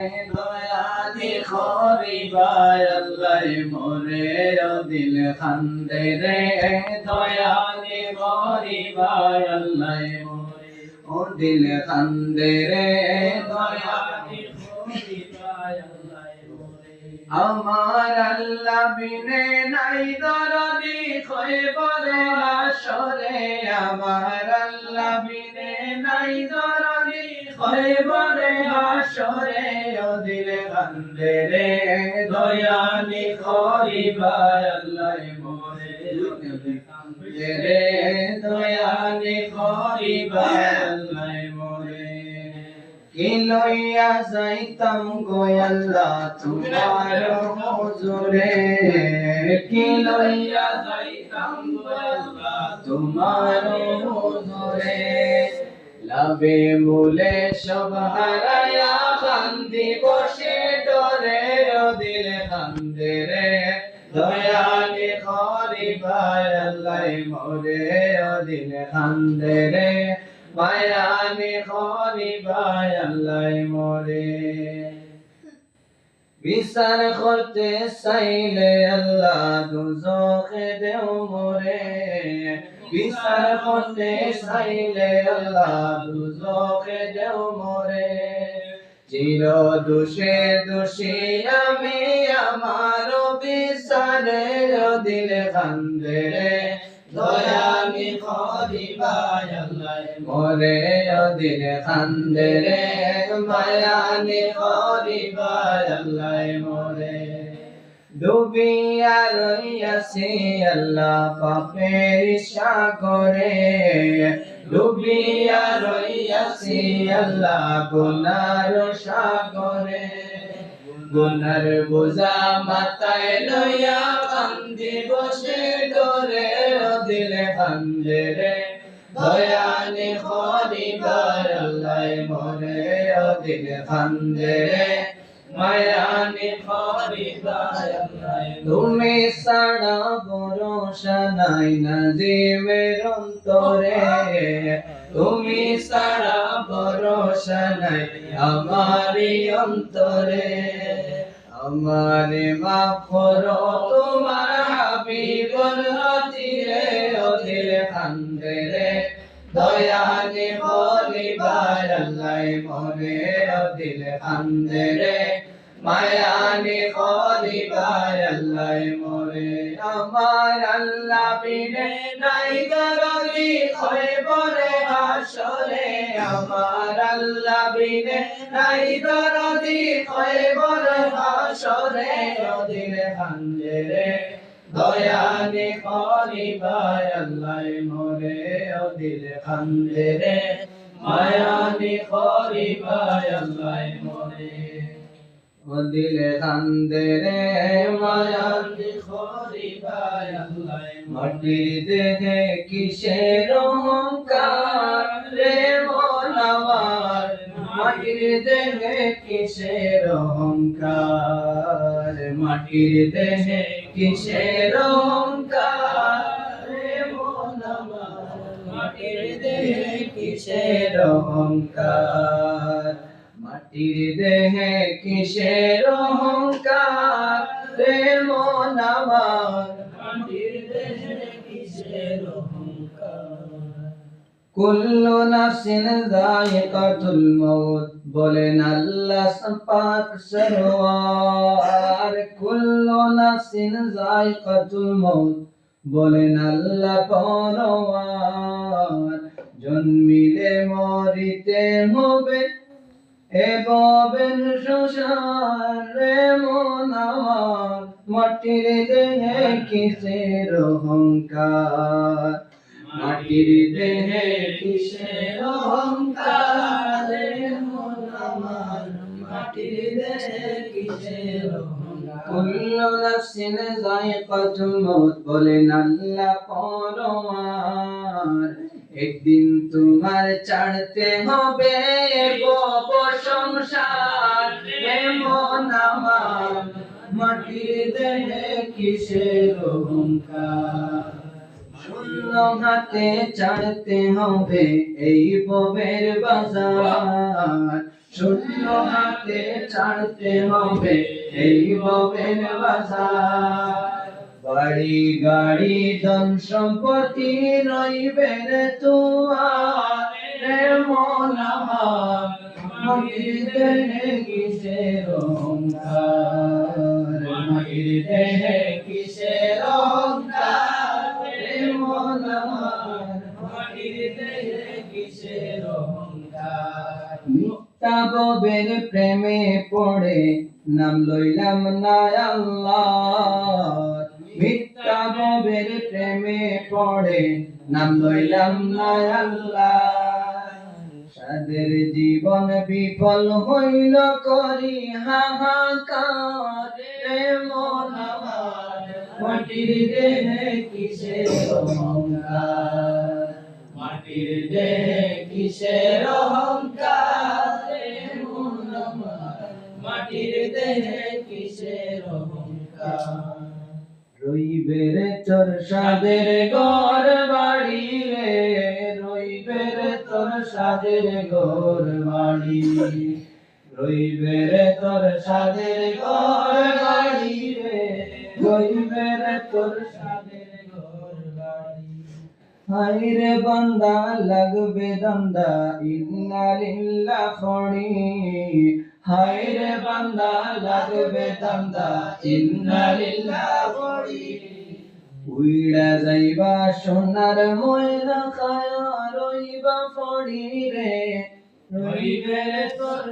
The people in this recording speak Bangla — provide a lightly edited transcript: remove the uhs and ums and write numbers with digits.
দয়ালি খরিবায় আল্লাহ মোরে ও দিল খান্দে রে দয়ালি খরিবায় আল্লাহ মোরে ও দিল খান্দে রে দয়ালি খরিবায় আল্লাহ মোরে আমার আল্লাহ বিনে নাই দরদি খয়বরে আসরে আমার আল্লাহ বিনে নাই দরদি খয়বরে আসরে ও দিলে কান্দে রে দয়ালি খরিবায় আল্লাহ মোরে কান্দে রে দয়ালি খরিবায় আল্লাহ মোরে কি লইয়া যাইতাম গো আল্লাহ তোমার হুজুরে কি লইয়া যাইতাম গো আল্লাহ তোমার হুজুরে লাভে মূলে সব হারায়া কান্দি বসে ডরে ও দিলে কান্দে রে দয়ালি খরিবায় আল্লাহ মোরে ও দিলে কান্দে রে মায়ানি খরিবায় আল্লাহ মোরে বিচার করতে চাইলে আল্লাহ দুজখে দেও মোরে বিচার করতে চাইলে আল্লাহ দুজখে দেও মোরে চির দোষে দোষী আমি আমার বিচারে দিলে কান্দে রে দয়ালি খরিবায় আল্লাহ মোরে ও দিলে কান্দে রে মায়ানি খরিবায় আল্লাহ মোরে ডুবিয়া রইয়াছি আল্লাহ পাপের সাগরে ডুবিয়া রইয়াছি আল্লাহ গুনার সাগরে গুনার বোঝা মাথায় লইয়া কান্দি বসে ডরে ও দিলে কান্দে রে দয়ালি খরিবায় আল্লাহ মোরে ও দিলে কান্দে রে মায়ানি খরিবায় আল্লাহ তুমি ছাড়া ভরসা নাই না জীবের অন্তরে তুমি ছাড়া ভরসা নাই আমারি অন্তরে আমারে মাফ করো তোমার হাবিবুর খাতিরে ও দিলে কান্দে রে দয়ালি খরিবায় আল্লাহ মোরে ও দিলে কান্দে রে মায়ানি খরিবায় আল্লাহ মোরে আমার আল্লাহ বিনে নাই দরদি খয়বরে আসরে আমার আল্লাহ বিনে নাই দরদি খয়বরে আসরে ও দিলে কান্দে রে দয়ালি খরিবায় আল্লাহ মোরে ও দিলে কান্দে রে মায়ানি খরিবায় আল্লাহ মোরে ও দিলে কান্দে রে মায়ানি খরিবায় আল্লাহ মাটির দেহে কিসের অহংকার রে মন আমার মাটির দেহে কিসের অহংকার মাটির দেহে কিসের অহংকার রে মন আমার মাটির দেহে কিসের অহংকার মাটির দেহে কিসের অহংকার রে মন আমার মাটির দেহে কিসের অহংকার কুল্লু নাফসিন যায়িকাতুল মাউত বলেন আল্লাহ পাক সরওয়ার কুল্লু নাফসিন যায়িকাতুল মাউত বলেন আল্লাহ পরওয়ার জন্মিলে মরিতে হবে এভাবেন সংসার রে মন আমার মাটির দেহে কিসের অহংকার মাটির দেহে কিসের অহংকার রে মন আমার মাটির দেহে কিসের অহংকার কুল্লু নাফসিন যায়িকাতুল মাউত বলেন আল্লাহ পরওয়ার একদিন তোমার ছাড়তে হবে ভব সংসার রে মন আমার মাটির দেহে কিসের অহংকার শূন্য হাতে ছাড়তে হবে এই ভবের বাজার শূন্য হাতে ছাড়তে হবে এই ভবের বাজার। বাড়ি গাড়ি ধন সম্পত্তি রইবে রে তোমার, রে মন আমার মাটির দেহে কিসের অহংকার, মাটির দেহে কিসের অহংকার, রে মন আমার মাটির দেহে কিসের অহংকার। মিথ্যা ববের প্রেমে পড়ে নাম লইলাম না আল্লাহ, মিথ্যা ববের প্রেমে পড়ে নাম লইলাম না আল্লাহ। সাদের জীবন বিফল হইল করি হাহাকার, রে মন আমার মাটির দেহে কিসের অহংকার, মাটির দেহে কিসের অহংকার, রে মন আমার মাটির দেহে কিসের অহংকার। রইবে রে তোর সাদের ঘর বাড়ি রে, রইবে রে তোর সাদের ঘর বাড়ি, রইবে রে তোর সাদের ঘর বাড়ি রে, রইবে রে তোর সাদের ঘর বাড়ি। হায় রে বান্দা লাগবে দান্দা ইন্না লিল্লাহ পড়ি, হায় রে বান্দা লাগবে দান্দা ইন্না লিল্লাহ পড়ি। উইড়া যাইবা সোনার ময়না খায়া রইবা পড়ি রে, রইবে রে তোর